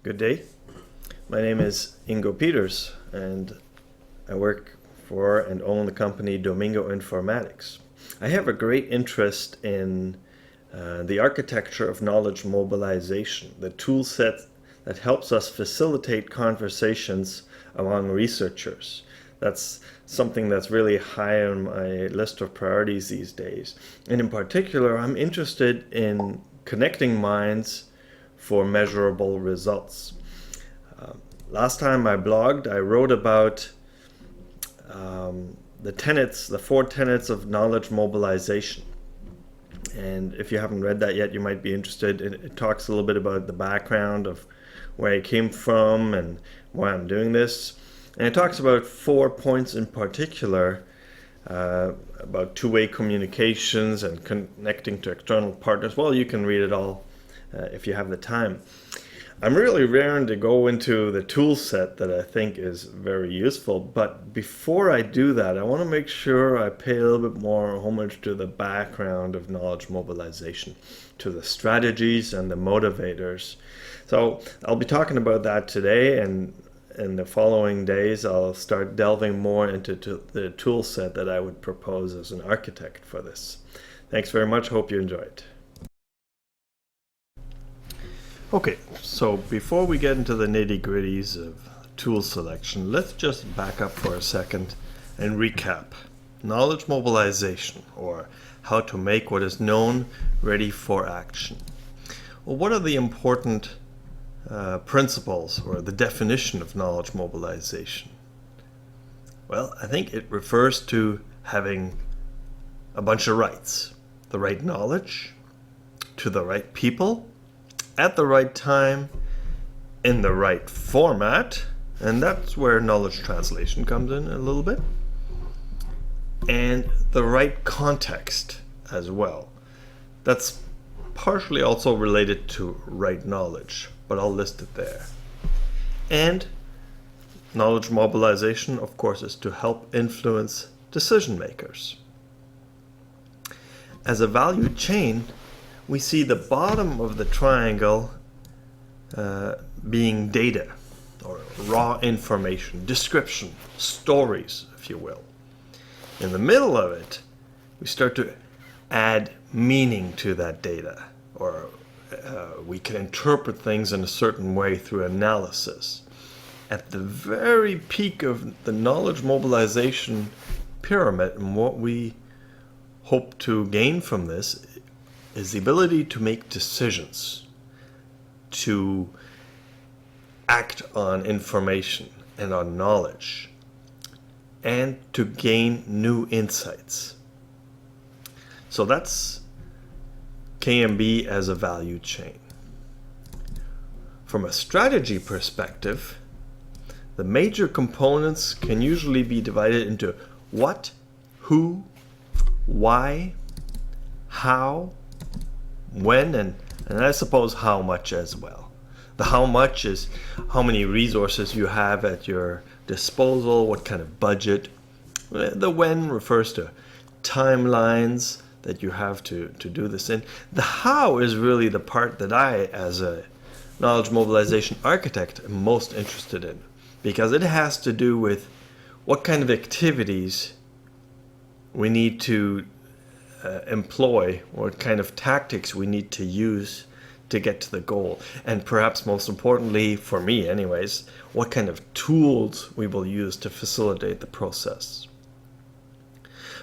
Good day. My name is Ingo Peters, and I work for and own the company Domingo Informatics. I have a great interest in the architecture of knowledge mobilization, the tool set that helps us facilitate conversations among researchers. That's something that's really high on my list of priorities these days. And in particular, I'm interested in connecting minds for measurable results. Last time I blogged, I wrote about the 4 tenets of knowledge mobilization. And if you haven't read that yet, you might be interested. It talks a little bit about the background of where I came from and why I'm doing this. And it talks about 4 points in particular, about two-way communications and connecting to external partners. Well, you can read it all if you have the time. I'm really raring to go into the tool set that I think is very useful, but before I do that, I want to make sure I pay a little bit more homage to the background of knowledge mobilization, to the strategies and the motivators. So I'll be talking about that today, and in the following days I'll start delving more into the tool set that I would propose as an architect for this. Thanks very much. Hope you enjoy it. Okay, so before we get into the nitty-gritties of tool selection, let's just back up for a second and recap. Knowledge mobilization, or how to make what is known ready for action. Well, what are the important principles or the definition of knowledge mobilization? Well, I think it refers to having a bunch of rights. The right knowledge, to the right people, at the right time, in the right format, and that's where knowledge translation comes in a little bit, and the right context as well. That's partially also related to right knowledge, but I'll list it there. And knowledge mobilization, of course, is to help influence decision makers. As a value chain, we see the bottom of the triangle being data, or raw information, description, stories, if you will. In the middle of it, we start to add meaning to that data, or we can interpret things in a certain way through analysis. At the very peak of the knowledge mobilization pyramid, and what we hope to gain from this is the ability to make decisions, to act on information and on knowledge, and to gain new insights. So that's KMB as a value chain. From a strategy perspective, the major components can usually be divided into what, who, why, how, when, and I suppose how much as well. The how much is how many resources you have at your disposal, what kind of budget. The when refers to timelines that you have to do this in. The how is really the part that I, as a knowledge mobilization architect, am most interested in, because it has to do with what kind of activities we need to employ, what kind of tactics we need to use to get to the goal, and perhaps most importantly, for me anyways, what kind of tools we will use to facilitate the process.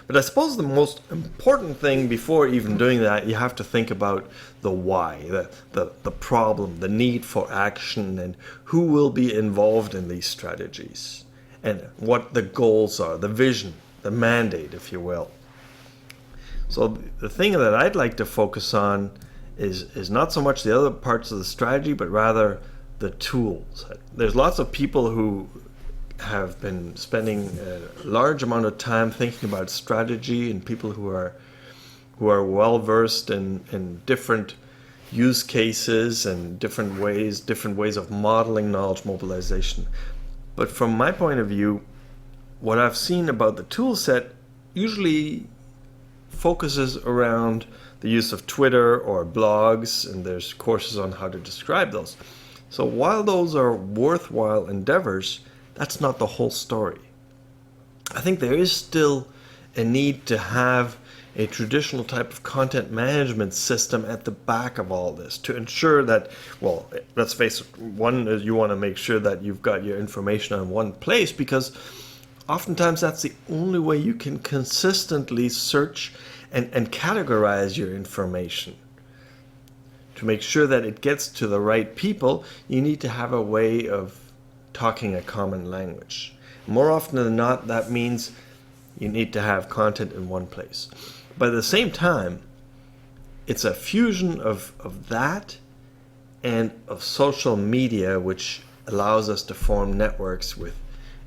But I suppose the most important thing before even doing that, you have to think about the why, the problem, the need for action, and who will be involved in these strategies, and what the goals are, the vision, the mandate, if you will. So the thing that I'd like to focus on is not so much the other parts of the strategy, but rather the tools. There's lots of people who have been spending a large amount of time thinking about strategy, and people who are well versed in different use cases and different ways of modeling knowledge mobilization. But from my point of view, what I've seen about the tool set usually focuses around the use of Twitter or blogs, and there's courses on how to describe those. So while those are worthwhile endeavors, that's not the whole story. I think there is still a need to have a traditional type of content management system at the back of all this to ensure that, well, let's face it, one is you want to make sure that you've got your information in one place, because oftentimes that's the only way you can consistently search and categorize your information. To make sure that it gets to the right people, you need to have a way of talking a common language. More often than not, that means you need to have content in one place. But at the same time, it's a fusion of that and of social media, which allows us to form networks with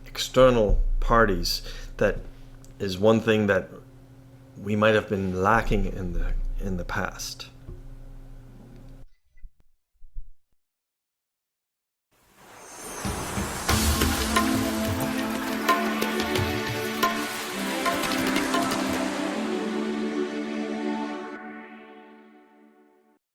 external parties. That is one thing that we might have been lacking in the past.